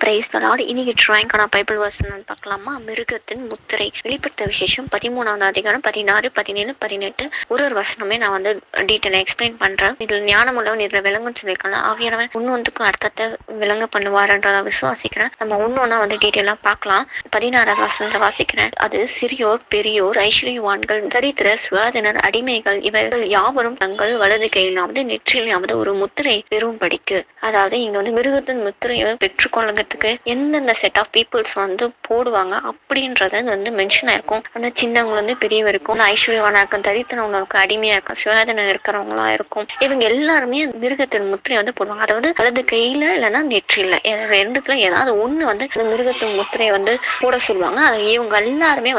Praise the Lord. இன்னைக்கு டிராயிங்கான Bible வசனம் பார்க்கலாமா? மிருகத்தின் முத்திரை. வெளிப்பட்ட விசேஷம் 13வது அதிகாரம் 16, 17, 18. ஒரு வசனமே நான் டீட்டெயிலாக எக்ஸ்பிளைன் பண்றேன். இதில் ஞானம் உள்ளவன் இதில் விளங்குன்னு சொல்லியிருக்காங்க. ஆவியானவன் ஒன்னொன்றுக்கும் அர்த்தத்தை விளங்க பண்ணுவாருன்றதை விசுவாசிக்கிறேன். நம்ம ஒன்னொன்னா டீட்டெயிலாக பார்க்கலாம். 16வது வசனத்தை வாசிக்கிறேன். அது சிறியோர், பெரியோர், ஐஸ்வர்யவான்கள், தரித்திர, சுவாதினர், அடிமைகள் இவர்கள் யாவரும் தங்கள் வலது கையிலாவது நெற்றிலாவது ஒரு முத்திரை பெறும்படிக்கு, அதாவது இங்க மிருகத்தின் முத்திரையை பெற்றுக்கொள்ளுறதுக்கு எந்தெந்த செட் ஆஃப் பீப்புள்ஸ் போடுவாங்க அப்படின்றது மென்ஷன் ஆயிருக்கும். ஆனா சின்னவங்க பெரியவருக்கும், ஐஸ்வர்யவானாக்கும், தரித்திரவங்களுக்கும், அடிமையா இருக்கும், சுயாதனை இருக்கிறவங்களா இருக்கும், இவங்க எல்லாருமே மிருகத்தின் முத்திரையை போடுவாங்க. அதாவது வலது கையில இல்லைன்னா நெற்றில ரெண்டுத்துல ஏதாவது ஒண்ணு இந்த மிருகத்தின் முத்திரையை போட சொல்லுவாங்க. இவங்க எல்லாருமே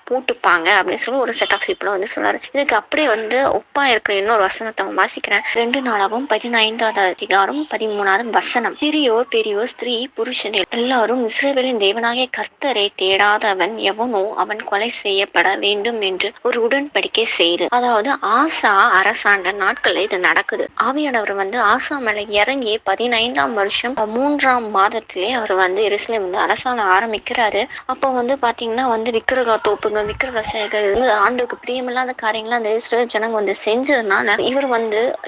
போட்டுப்பாங்க அப்படின்னு சொல்லி ஒரு செட் ஆஃப் பீப்புள் சொல்றாரு. இதுக்கு அப்படியே ஒப்பா இருக்கிற இன்னொரு வசனத்தை வாசிக்கிறேன். 2 நாளாகவும் 15வது அதிகாரம் 13வது வசனம். சிறியோர், பெரியோர், ஸ்திரீ, புருஷன் எல்லாரும் இஸ்ரவேலின் தேவனாகிய கர்த்தரை தேடாதவன் எவனோ அவன் கொலை செய்யப்பட வேண்டும் என்று ஒரு உடன்படிக்கை செய்து, அதாவது ஆசா அரசாண்ட நாட்கள் இது நடக்குது. ஆவியானவர் ஆசா மேல இறங்கி 15ஆம் வருஷம் 3ஆம் மாதத்திலே அவர் எருசலேம் அரசாண ஆரம்பிக்கிறாரு. அப்போ பாத்தீங்கன்னா விக்கிரக தோப்புங்க, விக்கிரக செயல்கள், ஆண்டுக்கு பிரியமில்லாத காரியங்கள் அந்த இஸ்ரவேல் ஜனங்க செஞ்சதுனால இவர்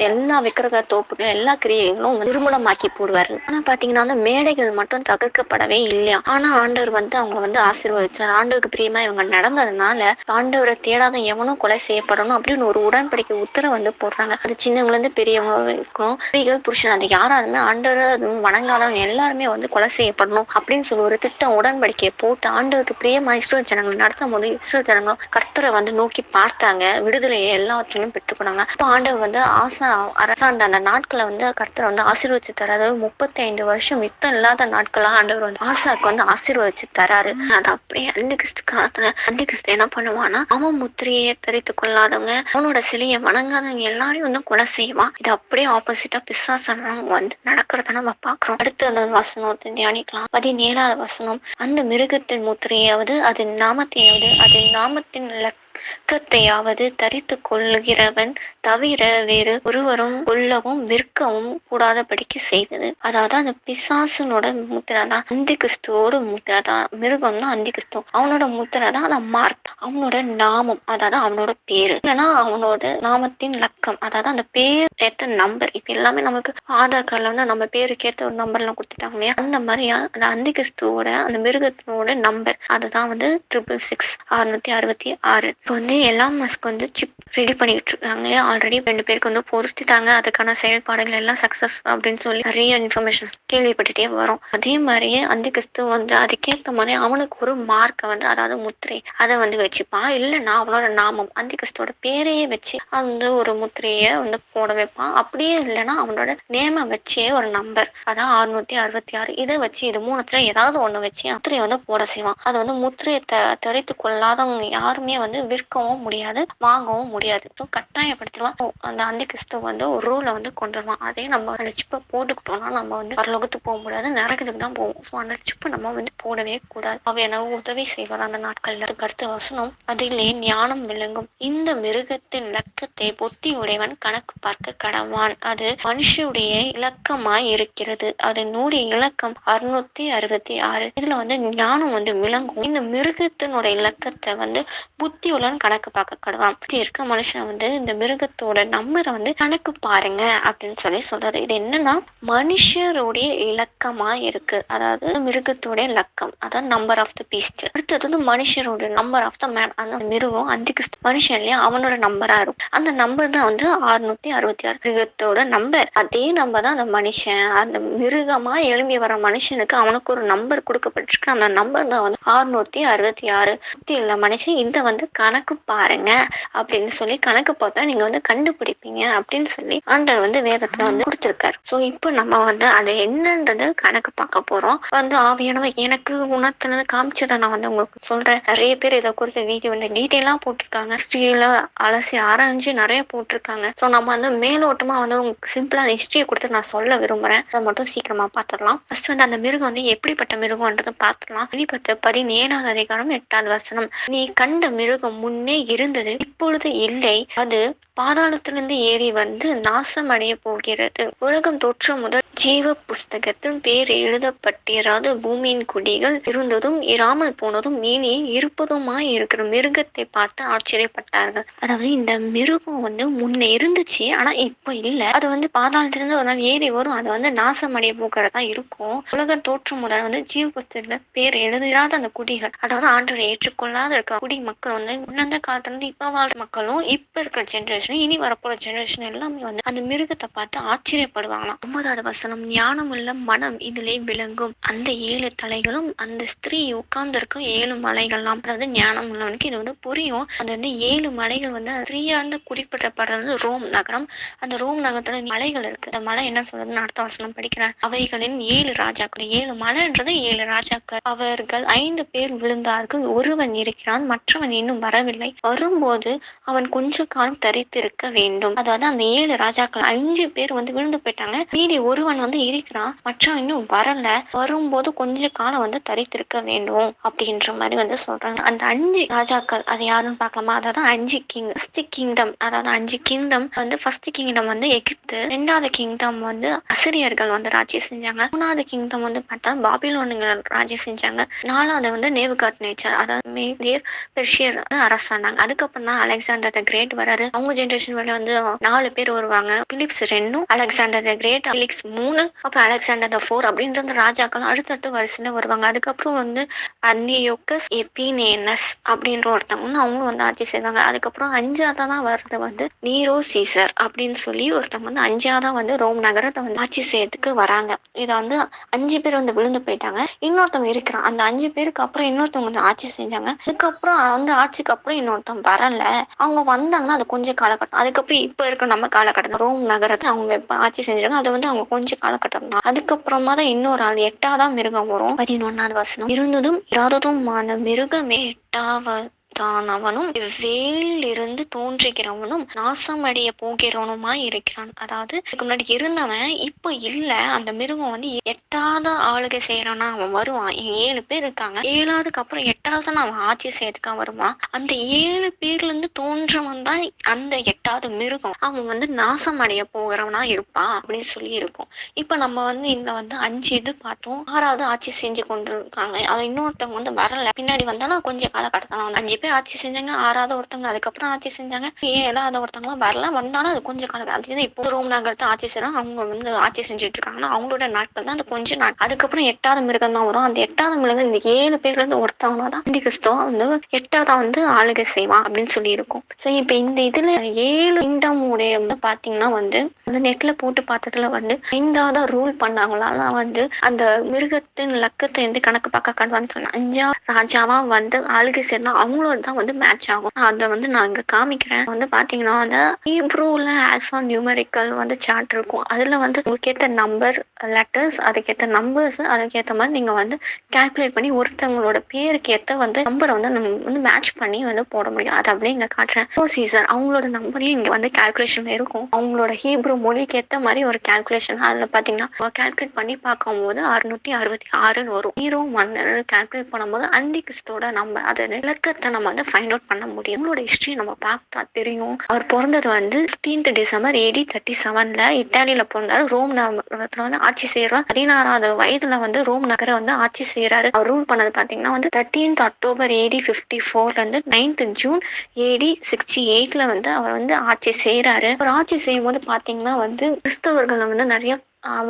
எல்லா விக்கிரக தோப்புகளும் எல்லா கிரியைகளும் திருமணமாக்கி போடுவாரு. ஆனா பாத்தீங்கன்னா மேடைகள் மட்டும் தகர்க்கப்படவே இல்லையா. ஆனா ஆண்டவர் அவங்க ஆசீர்வதிச்சார். ஆண்டவருக்கு பிரியமா இவங்க நடந்ததுனால ஆண்டவரை தேடாத எவனும் கொலை செய்யப்படணும் அப்படின்னு ஒரு உடன்படிக்கை உத்தரவு போடுறாங்க. அது சின்னவங்க இருந்து பெரியவங்க இருக்கும், ஸ்திரீகள், புருஷன், அது யாராலுமே ஆண்டவரை வணங்காதவங்க எல்லாருமே கொலை செய்யப்படணும் அப்படின்னு சொல்லி ஒரு திட்டம் உடன்படிக்கையை போட்டு ஆண்டவருக்கு பிரியமா இஸ்ரவேல் ஜனங்கள் நடத்தும் போது இஸ்ரவேல் ஜனங்களும் கர்த்தரை நோக்கி பார்த்தாங்க. விடுதலையை எல்லாவற்றையும் பெற்றுக்கொண்டாங்க. அப்ப ஆண்டவர் ஆசா அரசாண்ட அந்த நாட்களை கர்த்தரை ஆசீர்வதிச்சு தராது. 35 வருஷம் யுத்தம் இல்லாத நாட்களா ஆண்டவர் ஆசாக்கு ஆசீர்வதிச்சு தராரு. அது அப்படியே அந்த கிறிஸ்து காலத்துல அந்த கிறிஸ்து என்ன பண்ணுவான்னா, அவன் முத்திரையை தரித்து கொள்ளாதவங்க, அவனோட சிலையை வணங்காதவங்க எல்லாரையும் கொலை செய்வான். இது அப்படியே ஆப்போசிட்டா பிசாசனம் நடக்கிறத நம்ம பாக்குறோம். அடுத்து அந்த வசனத்தை தியானிக்கலாம். 17வது வசனம். அந்த மிருகத்தின் முத்திரையாவது அதன் நாமத்தையாவது அதன் நாமத்தின் இலக்கத்தையாவது தரித்து கொள்கிறவன் தவிர வேறு ஒருவரும் கொல்லவும் விற்கவும் கூடாதபடிக்கு செய்தது. அதாவது அந்த பிசாசனோட முத்திரை தான் அந்தி கிறிஸ்துவோட முத்திரை தான். மிருகம் தான் அந்தி கிறிஸ்து. அவனோட முத்திரை தான் அந்த மார்க், அவனோட நாமம், அதாவது அவனோட பேரு, இல்லைன்னா அவனோட நாமத்தின் லக்கம், அதாவது அந்த பேர் ஏற்ற நம்பர். இப்ப எல்லாமே நமக்கு ஆதார் கார்டுல நம்ம பேருக்கு ஏற்ற ஒரு நம்பர் எல்லாம் கொடுத்துட்டாங்க இல்லையா. அந்த மாதிரியா அந்த அந்தி கிறிஸ்துவோட அந்த மிருகத்தினோட நம்பர் அதுதான் 666 666. இப்போ எலான் மஸ்க் சிப் ரெடி பண்ணிட்டு இருக்காங்க. ஆல்ரெடி 2 பேருக்கு பொருத்திட்டாங்க. அதுக்கான செயல்பாடுகள் எல்லாம் சக்சஸ் அப்படின்னு சொல்லி நிறைய இன்ஃபர்மேஷன் கேள்விப்பட்டுட்டே வரும். அதே மாதிரியே அந்த கிறிஸ்து அதுக்கேற்ற மாதிரி அவனுக்கு ஒரு மார்க்கை அதாவது முத்திரை அதை வச்சுப்பான். இல்லைன்னா அவனோட நாமம் அந்த கிறிஸ்துவோட பேரையே வச்சு ஒரு முத்திரையை போட வைப்பான். அப்படியே இல்லைன்னா அவனோட நேம வச்சே ஒரு நம்பர், அதான் 666, இதை வச்சு இது மூணுத்துல ஏதாவது ஒண்ணு வச்சு முத்திரையை போட செய்வான். அது முத்திரையை தரித்து கொள்ளாதவங்க யாருமே விற்கவும் முடியாது, வாங்கவும் முடியாது. ஸோ கட்டாயப்படுத்திடுவான். அந்த அந்தி கிறிஸ்து ஒரு ரூலை கொண்டு வருவான். அதே நம்ம அந்த சிப்பை போட்டுக்கிட்டோம்னா நம்ம பரலோகத்துக்கு போக முடியாது, நரகத்துக்கு தான் போவோம். ஸோ அந்த சிப்பை நம்ம போடவே கூடாது. அவ எனக்கு உதவி செய்வார் அந்த நாட்கள்ல. அடுத்த வசனம். அதிலே ஞானம் விளங்கும். இந்த மிருகத்தின் இலக்கத்தை புத்தி உடையவன் கணக்கு பார்க்க கடவான். அது மனுஷனுடைய இலக்கமாய் இருக்கிறது. அதனுடைய இலக்கம் 666. இதுல ஞானம் விளங்கும். இந்த மிருகத்தினோட இலக்கத்தை புத்தி உள்ளவன் கணக்கு பார்க்க கடவான். புத்தி இருக்க மனுஷன் இந்த மிருகத்தோட நம்பரை கணக்கு பாருங்க அப்படின்னு சொல்லி சொல்றாரு. இது என்னன்னா மனுஷருடைய இலக்கமா இருக்கு, அதாவது மிருகத்தோட இலக்கம், அதாவது நம்பர் ஆஃப் த பீஸ்ட். அடுத்தது மனுஷரோட நம்பர் ஆஃப் த மேன். அந்த மிருகம் அந்த மனுஷன் இல்லையா, அவனோட நம்பரா இருக்கும். அந்த நம்பர் தான் 666. மிருகத்தோட நம்பர் அதே நம்பர் தான் அந்த மனுஷன். அந்த மிருகமா எழும்பி வர மனுஷனுக்கு அவனுக்கு ஒரு நம்பர் கொடுக்கப்பட்டிருக்கு. அந்த நம்பர் தான் 666. புத்தி இல்ல மனுஷன் இந்த கணக்கு பாருங்க அப்படின்னு சொல்லி கணக்கு பார்த்தா நீங்க கண்டுபிடிப்பீங்க அப்படின்னு சொல்லி ஆண்டவர் வேதத்துல கொடுத்திருக்காரு. சோ இப்போ நம்ம அது என்னன்றது கணக்கு பார்க்க போறோம். ஆவியானவர் எனக்கு உணர்த்தினது காமிச்சதை நான் உங்களுக்கு சொல்றேன். நிறைய பேர் இதை குறித்த வீடியோ டீட்டெயிலா போட்டிருக்காங்க. ஹிஸ்டரியில அலசி ஆராய்ஞ்சு நிறைய போட்டிருக்காங்க. ஸோ நம்ம மேலோட்டமா உங்களுக்கு சிம்பிளா ஹிஸ்டரியை கொடுத்து நான் சொல்ல விரும்புறேன். அதை மட்டும் சீக்கிரமா பார்த்துடலாம். ஃபர்ஸ்ட் அந்த மிருகம் எப்படிப்பட்ட மிருகம்ன்றதை பார்த்துக்கலாம். 17வது அதிகாரம் 8வது வசனம். நீ கண்ட மிருகம் முன்னே இருந்தது, இப்பொழுது இல்லை, அது பாதாளத்திலிருந்து ஏறி வந்து நாசம் அடைய போகிறது. உலகம் தோற்றம் முதல் ஜீவ புஸ்தகத்தில் பேர் எழுதப்பட்டிராத பூமியின் குடிகள் இருந்ததும் இராமல் போனதும் இனி இருப்பதுமாய் இருக்கிற மிருகத்தை பார்த்து ஆச்சரியப்பட்டார்கள். அதாவது இந்த மிருகம் வந்து முன்ன இருந்துச்சு, ஆனா இப்ப இல்ல. அது வந்து பாதாளத்திலிருந்து ஒரு நாள் ஏறி வரும். அது வந்து நாசம் அடைய போகிறதா இருக்கும். உலக தோற்றம் முதல் வந்து ஜீவ புஸ்தகத்துல பேர் எழுதிராத அந்த குடிகள், அதாவது ஆண்டவரை ஏற்றுக்கொள்ளாத இருக்க குடி மக்கள் வந்து முன்னந்த காலத்துல இருந்து இப்ப வாழ்ற மக்களும் இப்ப இருக்கிற ஜெனரேஷன் இனி வரப்போற ஜெனரேஷன் எல்லாமே வந்து அந்த மிருகத்தை பார்த்து ஆச்சரியப்படுவாங்களாம். 9வது வசனம், ஞானமுள்ள மனம் இதிலே விளங்கும். அந்த 7 தலைகளும் அந்த ஸ்திரீ உட்கார்ந்து இருக்க 7 மலைகள்லாம். அதாவது ஞானம் உள்ளவனுக்கு இது வந்து புரியும். அது வந்து 7 மலைகள் வந்து ஸ்திரீயாண்டு குறிப்பிடப்படுறது ரோம் நகரம். அந்த ரோம் நகரத்துல மலைகள் இருக்கு. அந்த மலை என்ன சொல்றதுன்னு அடுத்த வசனம் படிக்கிறேன். அவைகளின் 7 ராஜாக்கள். 7 மலைன்றது 7 ராஜாக்கள். அவர்கள் 5 பேர் விழுந்தார்கள். ஒருவன் இருக்கிறான், மற்றவன் இன்னும் வரவில்லை. வரும்போது அவன் கொஞ்ச காலம் தரித்திருக்க வேண்டும். அதாவது அந்த 7 ராஜாக்கள் 5 பேர் வந்து விழுந்து போயிட்டாங்க. மீதி ஒருவன் வந்து இருக்கிறான், மற்றவன் இன்னும் வரல. வரும்போது கொஞ்ச காலம் வந்து தரித்திருக்க வேண்டும் அப்படின்ற மாதிரி வந்து சொல்றாங்க. அந்த 5 ராஜாக்கள் அது யாருன்னு பார்க்கலாமா? அதாவது 5 கிங். ஃபர்ஸ்ட் கிங்டம், அதாவது 5 கிங்டம் வந்து ஃபர்ஸ்ட் கிங்டம் வந்து எகிப்து, 2வது கிங்டம் வந்து அசிரியர்கள் வந்து ராஜ்யம் செஞ்சாங்க, 3வது கிங்டம் வந்து பார்த்தா பாபிலோனுங்கள் ராஜ்யம் செஞ்சாங்க, 4வது வந்து நேபுகாத்நேச்சர் அதாவது மேதியர் பெர்ஷியர் வந்து அரசாண்டாங்க. அதுக்கப்புறம் தான் அலெக்சாண்டர் த கிரேட் வராரு. அவங்க ஜெனரேஷன் வரை வந்து 4 பேர் வருவாங்க. Philips 2, Alexander the Great, Philips 3, அப்புறம் அலெக்சாண்டர் த 4 அப்படின்ற ராஜாக்கள் அடுத்தடுத்து வரிசையில வருவாங்க. அதுக்கப்புறம் வந்து அன்டியோகஸ் எபினேனஸ் அப்படின்ற ஒருத்தவங்க வந்து அவங்களும் வந்து ஆட்சி செய்வாங்க. அதுக்கப்புறம் 5ஆவதா தான் வர்றது வந்து நீரோ சீசர் அப்படின்னு சொல்லி ஒருத்தவங்க வந்து 5ஆவதா வந்து ரோம் நகரத்தை வந்து ஆட்சி செய்யறதுக்கு வராங்க. இதை வந்து 5 பேர் வந்து விழுந்து போயிட்டாங்க. இன்னொருத்தவங்க இருக்கிறான். அந்த 5 பேருக்கு அப்புறம் இன்னொருத்தவங்க வந்து ஆட்சி செஞ்சாங்க. அதுக்கப்புறம் அந்த ஆட்சிக்கு அப்புறம் இன்னொருத்தவங்க வரல. அவங்க வந்தாங்கன்னா அது கொஞ்சம் காலகட்டம். அதுக்கப்புறம் இப்ப இருக்க நம்ம காலகட்டம் ரோம் நகரத்தை அவங்க எப்ப ஆட்சி செஞ்சாங்க அது வந்து அவங்க கொஞ்சம் காலகட்டம் தான். அதுக்கப்புறமா தான் இன்னொரு ஆள் 8ஆவதா மிருகம் வரும். 11வது வசனம், இருந்ததும் இராததுமான மிருகமே 8ஆவதானவனும் வேலிலிருந்து தோன்றுகிறவனும் நாசமடைய போகிறவனுமாய் இருக்கிறான். அதாவது இதுக்கு முன்னாடி இருந்தவன் இப்ப இல்ல. அந்த மிருகம் வந்து 8ஆவது ஆளுகை செய்யறானா அவன் வருவான். 7 பேர் இருக்காங்க. 7ஆவதுக்கு அப்புறம் 8ஆவது அவன் ஆட்சி செய்யறதுக்கா வருவான். அந்த 7 பேர்ல இருந்து தோன்றவன் தான் அந்த 8ஆவது மிருகம். அவன் வந்து நாசம் அடைய போகிறவனா இருப்பான் அப்படின்னு சொல்லி இருக்கும். இப்ப நம்ம வந்து இந்த வந்து 5 இது பார்த்தோம். 6வது ஆட்சி செஞ்சு கொண்டு இருக்காங்க. அது இன்னொருத்தவங்க வந்து வரல. பின்னாடி வந்தாலும் கொஞ்சம் காலகட்டத்தில் வந்து 5 பேர் ஆட்சி செஞ்சாங்க. 6வது ஒருத்தவங்க அதுக்கப்புறம் ஆட்சி செஞ்சாங்க. 7வது ஒருத்தவங்க வரல. வந்தாலும் அது கொஞ்சம் காலம். அது இப்போ ரோம் நகரத்தை ஆட்சி செய்யறாங்க. அவங்க வந்து ஆட்சி செஞ்சுட்டு இருக்காங்கன்னா அவங்களோட நாட்கள் தான் அது கொஞ்சம் நாள். அதுக்கப்புறம் 8வது மிருகம் தான் வரும். அந்த 8வது மிருகம் இந்த 7 பேர்ல இருந்து ஒருத்தவங்க தான் இந்த கிறிஸ்துவ வந்து 8ஆவதா வந்து ஆளுகை செய்வான் அப்படின்னு சொல்லி இருக்கும். சரி, இப்ப இந்த இதுல 7 கிங்டம் உடைய வந்து பாத்தீங்கன்னா வந்து அந்த நெட்ல போட்டு பார்த்ததுல வந்து 5ஆவதா ரூல் பண்ணாங்களா வந்து அந்த மிருகத்தின் லக்கத்தை வந்து கணக்கு பார்க்க காட்டுவான்னு சொன்னா 5ஆவது ராஜாவா வந்து ஆளுகை சேர்ந்தா அவங்களோட தான் வந்து மேட்ச் ஆகும். அதை வந்து நான் இங்க காமிக்கிறேன். வந்து பாத்தீங்கன்னா வந்து ஹீப்ரூல ஆல்பா நியூமெரிக்கல் வந்து சார்ட் இருக்கும். அதுல வந்து உங்களுக்கு ஏத்த நம்பர் லெட்டர்ஸ், அதுக்கேற்ற நம்பர்ஸ், அதுக்கேற்ற மாதிரி நீங்க வந்து கால்குலேட் பண்ணி ஒருத்தவங்களோட பேருக்கு ஏற்ற வந்து நம்பரை வந்து நம்ம வந்து மேட்ச் பண்ணி வந்து போட முடியும். அது அப்படியே இங்க காட்டுறேன். சீசர் அவங்களோட நம்பரையும் இங்க வந்து கால்குலேஷன்ல இருக்கும். அவங்களோட ஹீப்ரூ மொழிக்கு ஏற்ற மாதிரி ஒரு கால்குலேஷன். அதுல பாத்தீங்கன்னா கால்குலேட் பண்ணி பார்க்கும்போது 666 வரும். 0 கால்குலேட் பண்ணும்போது அந்தி கிறிஸ்தோட நம்ம அதை இலக்கத்தை நம்ம வந்து ஃபைண்ட் அவுட் பண்ண முடியும். அவங்களோட ஹிஸ்டரி நம்ம பார்த்தா தெரியும். அவர் பிறந்தது வந்து 15th டிசம்பர் AD 37ல இத்தாலியில பிறந்தாரு. ரோம் நகரத்துல வந்து ஆட்சி செய்யறாரு. 16வது வயதுல வந்து ரோம் நகரம் வந்து ஆட்சி செய்யறாரு. அவர் ரூல் பண்ணது பாத்தீங்கன்னா வந்து 13th அக்டோபர் AD 54ல இருந்து 9th ஜூன் AD 68ல வந்து அவர் வந்து ஆட்சி செய்யறாரு. அவர் ஆட்சி செய்யும் போது பாத்தீங்கன்னா வந்து கிறிஸ்தவர்கள் வந்து நிறைய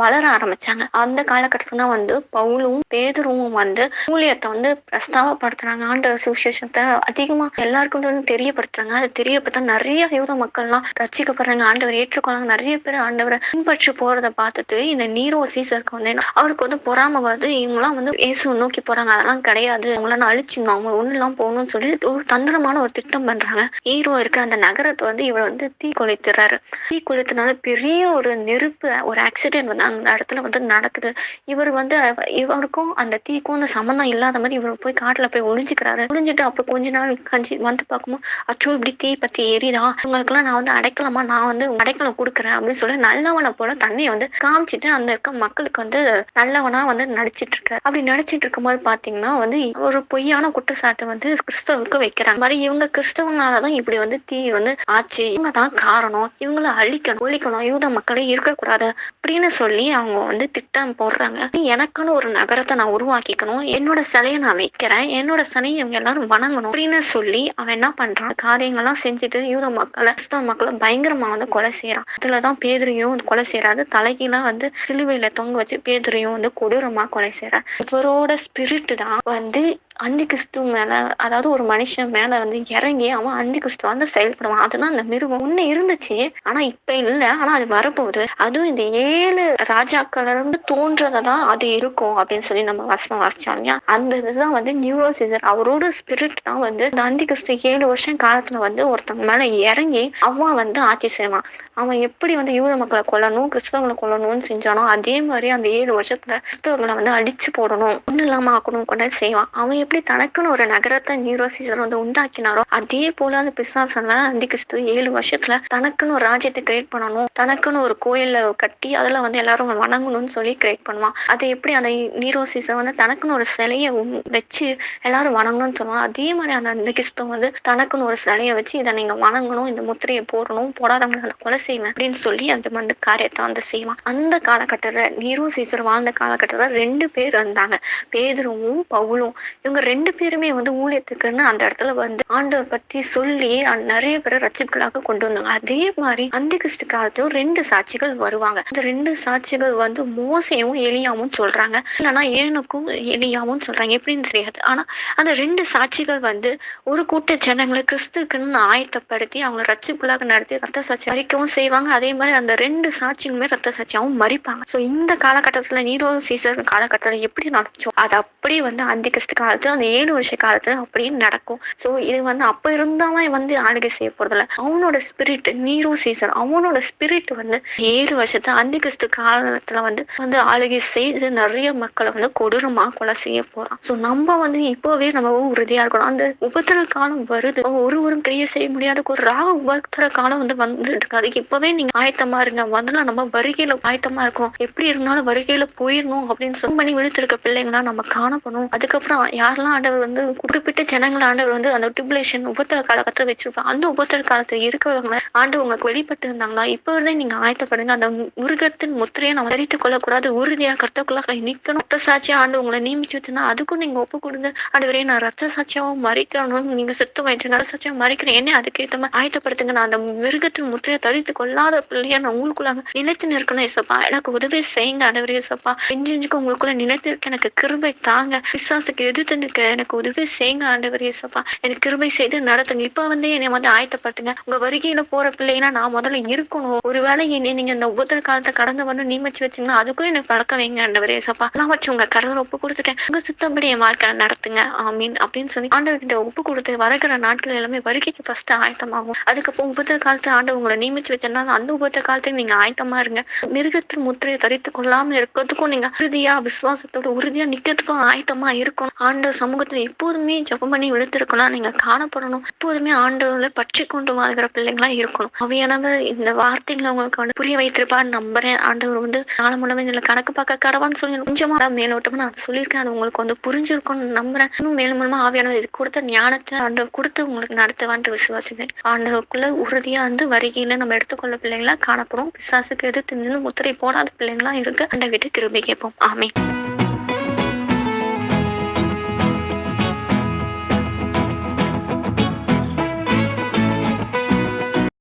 வளர ஆரம்பிச்சாங்க. அந்த காலகட்டத்துல தான் வந்து பவுலும் பேதுருவும் வந்து ஊழியத்தை வந்து பிரஸ்தாபப்படுத்துறாங்க. ஆண்டவர் சுவிசேஷத்தை அதிகமா எல்லாருக்கும் வந்து தெரியப்படுத்துறாங்க. அது தெரியப்படுத்த நிறைய யூத மக்கள்லாம் ரட்சிக்கப்படுறாங்க. ஆண்டவர் ஏற்றுக்கொள்ளாங்க. நிறைய பேர் ஆண்டவரை பின்பற்றி போறதை பார்த்துட்டு இந்த நீரோ சீசருக்கு வந்து அவருக்கு வந்து பொறாம வருது. இவங்கெல்லாம் வந்து இயேசு நோக்கி போறாங்க. அதெல்லாம் கிடையாது, அவங்களாம் அழிச்சிடணும், அவங்க ஒண்ணுலாம் போகணும்னு சொல்லி ஒரு தந்திரமான ஒரு திட்டம் பண்றாங்க. ஹீரோ இருக்கிற அந்த நகரத்தை வந்து இவர் வந்து தீ கொளுத்துறாரு. தீ கொளுத்துனால பெரிய ஒரு நெருப்பு ஒரு ஆக்சிடென்ட் ஆக்ஷன் வந்து அந்த இடத்துல வந்து நடக்குது. இவரு வந்து இவருக்கும் அந்த தீக்கும் அந்த சம்மந்தம் இல்லாத மாரி இவரு போய் காட்டுல போய் ஒளிஞ்சுக்கிறாரு. ஒளிஞ்சுட்டு அப்புறம் கொஞ்ச நாள் கழிச்சு வந்து பார்க்கும்போது, "அச்சோ! இப்படி தீ பத்தி எரியுதா? இவங்களுக்கெல்லாம் நான் வந்து அடைக்கலமா நான் வந்து அடைக்கலம் குடுக்குறேன்" அப்படின்னு சொல்லி நல்லவன போல தன்னைய வந்து காமிச்சுட்டு அந்த இருக்க மக்களுக்கு வந்து நல்லவனா வந்து நடிச்சிட்டு இருக்காரு. அப்படி நடிச்சிட்டு இருக்கும்போது பார்த்தீங்கன்னா வந்து ஒரு பொய்யான குற்றச்சாட்டு வந்து கிறிஸ்தவருக்கு வைக்கிறாங்க. இந்த மாரி இவங்க கிறிஸ்தவனால தான் இப்படி வந்து தீ வந்து ஆச்சு. இவங்க தான் காரணம். இவங்கள அழிக்கணும், ஒழிக்கணும். யூத மக்களே இருக்கக்கூடாது அப்படின்னு சொல்லி அவங்க வந்து திட்டம் போடுறாங்க. எனக்குன்னு ஒரு நகரத்தை நான் உருவாக்கிக்கணும். என்னோட சிலையை நான் வைக்கிறேன். என்னோட சிலையை இவங்க எல்லாரும் வணங்கணும் அப்படின்னு சொல்லி அவன் என்ன பண்றான்? காரியங்கள்லாம் செஞ்சுட்டு யூத மக்களை கிறிஸ்தவ மக்களை பயங்கரமா வந்து கொலை செய்யறான். அதுலதான் பேதுருவையும் கொலை செய்யறாரு. தலைகீழா வந்து சிலுவையில தொங்க வச்சு பேதுருவையும் வந்து கொடூரமா கொலை செய்யறான். இவரோட ஸ்பிரிட் தான் வந்து அந்தி கிறிஸ்து மேல, அதாவது ஒரு மனுஷன் மேல வந்து இறங்கி அவன் அந்தி கிறிஸ்து வந்து செயல்படுவான். அதுதான் அந்த மிருகம் ஒண்ணு இருந்துச்சு. ஆனா இப்ப இல்ல. ஆனா அது வரப்போகுது. அதுவும் இந்த 7 ராஜாக்கள் இருந்து தோன்றதான் அது இருக்கும் அப்படின்னு சொல்லி நம்ம வசனம் வாசிச்சோம் இல்லையா? அந்த இதுதான் வந்து நியூரோ சீசர். அவரோட ஸ்பிரிட் தான் வந்து இந்த அந்தி கிறிஸ்து 7 வருஷம் காலத்துல வந்து ஒருத்தவங்க மேல இறங்கி அவன் வந்து ஆட்சி செய்வான். அவன் எப்படி வந்து யூத மக்களை கொல்லணும், கிறிஸ்தவங்களை கொல்லணும்னு செஞ்சானோ அதே மாதிரி அந்த 7 வருஷத்துல கிறிஸ்தவர்களை வந்து அடிச்சு போடணும், ஒன்னும் இல்லாம ஆக்கணும் கொண்டு செய்வான். அவன் எப்படி தனக்குன்னு ஒரு நகரத்தை நியூரோ சீசர் வந்து உண்டாக்கினாரோ அதே போல அந்த பிசாசன் அந்தி கிறிஸ்து 7 வருஷத்துல தனக்குன்னு ஒரு ராஜ்யத்தை கிரியேட் பண்ணணும், தனக்குன்னு ஒரு கோயில கட்டி அதுல வந்து எல்லாரும் வணங்கணும்னு சொல்லி கிரியேட் பண்ணுவான். அது எப்படி அந்த நீரோ சீசர் வந்து தனக்குன்னு ஒரு சிலையை வச்சு எல்லாரும் வணங்கணும்னு சொல்லுவான். அதே மாதிரி அந்த அந்த கிறிஸ்துவ வந்து தனக்குன்னு ஒரு சிலையை வச்சு இதை நீங்க வணங்கணும், இந்த முத்திரையை போடணும், போடாதவங்களை நான் கொலை செய்வேன் அப்படின்னு சொல்லி அந்த வந்து காரியத்தை வந்து செய்வான். அந்த காலகட்டத்துல நீரோ சீசர் வாழ்ந்த காலகட்டத்துல 2 பேர் இருந்தாங்க, பேதுருவும் பவுலும். இவங்க 2 பேருமே வந்து ஊழியத்துக்குன்னு அந்த இடத்துல வந்து ஆண்டவர் பத்தி சொல்லி நிறைய பேரை ரட்சிப்புகளாக கொண்டு வந்தாங்க. அதே மாதிரி அந்த கிறிஸ்து காலத்துல 2 சாட்சிகள் வருவாங்க. அந்த 2 சாட்சிகள் வந்து மோசையும் எலியாவும் சொல்றாங்க, இல்லைன்னா ஏனுக்கும் எலியாவும் சொல்றாங்க, எப்படின்னு தெரியாது. ஆனா அந்த 2 சாட்சிகள் வந்து ஒரு கூட்ட ஜனங்களை கிறிஸ்துக்குன்னு ஆயத்தப்படுத்தி அவங்களை ரட்சிப்புகளாக நடத்தி ரத்த சாட்சி மறிக்கவும் செய்வாங்க. அதே மாதிரி அந்த 2 சாட்சியுமே ரத்த சாட்சியாகவும் மறிப்பாங்க. ஸோ இந்த காலகட்டத்துல நீரோ சீசர் காலகட்டத்துல எப்படி நடந்துச்சோ அது அப்படியே வந்து அந்த கிறிஸ்து காலத்துல அந்த 7 வருஷ காலத்துல அப்படியே நடக்கும். ஸோ இது வந்து அப்ப இருந்தவன் வந்து ஆளுகை செய்ய போறதில்ல. அவனோட ஸ்பிரிட் நீரோ சீசர், அவனோட ஸ்பிரிட் வந்து 7 வருஷத்தை அந்த கிறிஸ்து காலத்துல வந்து வந்து ஆளுகை செய்து நிறைய மக்களை வந்து கொடூரமா கொலை செய்ய போறான். ஸோ நம்ம வந்து இப்பவே நம்ம உறுதியா இருக்கணும். அந்த உபத்திர காலம் வருது, ஒருவரும் கிரியை செய்ய முடியாத ஒரு ராக உபத்திர காலம் வந்து வந்துட்டு இருக்கு. அதுக்கு இப்பவே நீங்க ஆயத்தமா இருங்க. முதல்ல நம்ம வருகையில ஆயத்தமா இருக்கணும். எப்படி இருந்தாலும் வருகையில போயிடணும் அப்படின்னு சொல்லி பண்ணி விழுத்திருக்க பிள்ளைங்களா நம்ம காணப்படும். அதுக்கப்புறம் யாரெல்லாம் ஆண்டவர் வந்து குறிப்பிட்ட ஜனங்கள் ஆண்டவர் வந்து அந்த ட்ரிபுலேஷன் உபத்திர காலகட்டத்தில் வச்சிருப்பாங்க. அந்த உபத்திர காலத்துல இருக்கிறவங்க ஆண்டு உங்களுக்கு வெளிப்பட்டு இருந்தாங்களா, இப்ப இருந்தே நீங்க ஆயத்தப்படுங்க. அந்த மிருகத்தின் முத்திரையை நம்ம தரித்துக் கொள்ளக்கூடாது, உறுதியா கர்த்தருக்குள்ள நிக்கணும். ரத்த சாட்சியா ஆண்டு உங்களை நியமிச்சு வச்சிருந்தா அதுக்கும் நீங்க ஒப்பு கொடுங்க. ஆண்டவரே நான் ரத்த சாட்சியாவும் மறிக்கணும், நீங்க செத்து வாங்கிட்டு ரத்த சாட்சியா மறிக்கிறேன், என்ன அதுக்கேற்ற மாதிரி ஆயத்தப்படுத்துங்க. நான் அந்த மிருகத்தின் முத்திரையை தரித்து கொள்ளாத பிள்ளையா நான் உங்களுக்குள்ளாக நினைத்து நிற்கணும். ஏசப்பா எனக்கு உதவி செய்யுங்க. ஆண்டவரே ஏசப்பா நெஞ்சுக்கு உங்களுக்குள்ள நினைத்து இருக்க எனக்கு கிருபை தாங்க. பிசாசுக்கு எதிர்த்து நிற்க எனக்கு உதவி செய்யுங்க. ஆண்டவரே ஏசப்பா எனக்கு கிருபை செய்து நடத்துங்க. இப்ப வந்து என்னை வந்து ஆயத்தப்படுத்துங்க. உங்க வருகையில போற பிள்ளைன்னா நான் முதல்ல இருக்கணும். ஒருவேளை என்னை நீங்க இந்த உபத்திர காலத்தை கடந்து வந்து நியமிச்சு வச்சீங்கன்னா அதுக்கும் எனக்கு பழக்க வைங்க. ஆண்டவரே ஏசப்பா நான் வச்சு உங்க கடவுளை ஒப்பு கொடுத்துட்டேன், உங்க சித்தப்படி என் வாழ்க்கை நடத்துங்க ஆமீன் அப்படின்னு சொல்லி ஆண்டவர்கிட்ட ஒப்பு கொடுத்து வருகிற நாட்கள் எல்லாமே வருகைக்கு ஃபர்ஸ்ட் ஆயத்தமாகும். அதுக்கப்புறம் உபத்திர காலத்துல ஆண்டவர் உங்களை நியமிச்சு வச்சிருந்தா அந்த உபத்திர காலத்துக்கு நீங்க ஆயத்தமா இருங்க. மிருகத்தின் முத்திரையை தரித்து கொள்ளாம இருக்கிறதுக்கும் நீங்க உறுதியா விசுவாசத்தோட உறுதியா நிக்கிறதுக்கும் ஆயத்தமா இருக்கணும். ஆண்டவர் சமூகத்துல எப்போதுமே ஜெபம் பண்ணி விழுத்திருக்கலாம் நீங்க காணப்படணும். எப்போதுமே ஆண்டவர்ல பற்றி கொண்டு வாழ்கிற பிள்ளைங்களா இருக்கணும். அவையானவர் இந்த வார்த்தைகளை உங்களுக்கு வந்து புரிய வைத்திருப்பான்னு நம்புறேன். ஆண்டவர் வந்து நாளை முழுவதும் இதுல கணக்கு பார்க்க கடவான்னு சொல்லி கொஞ்சமா மேலோட்டமா நான் சொல்லியிருக்கேன். அது உங்களுக்கு வந்து புரிஞ்சிருக்கும்னு நம்புறேன். இன்னும் மேலும் மூலமா ஆவியானவர் இது கொடுத்த ஞானத்தை ஆண்டவர் கொடுத்து உங்களுக்கு நடத்துவான்ற விசுவாசிக்கிறேன். ஆண்டவருக்குள்ள உறுதியா வந்து வருகையில நம்ம எடுத்துக்கொள்ள பிள்ளைங்களா காணப்படும். பிசாசுக்கு எதிர்த்து நின்று முத்திரை போடாத பிள்ளைங்களா இருக்கு. ஆண்டவர்கிட்ட கிருபை கேட்போம். ஆமென்.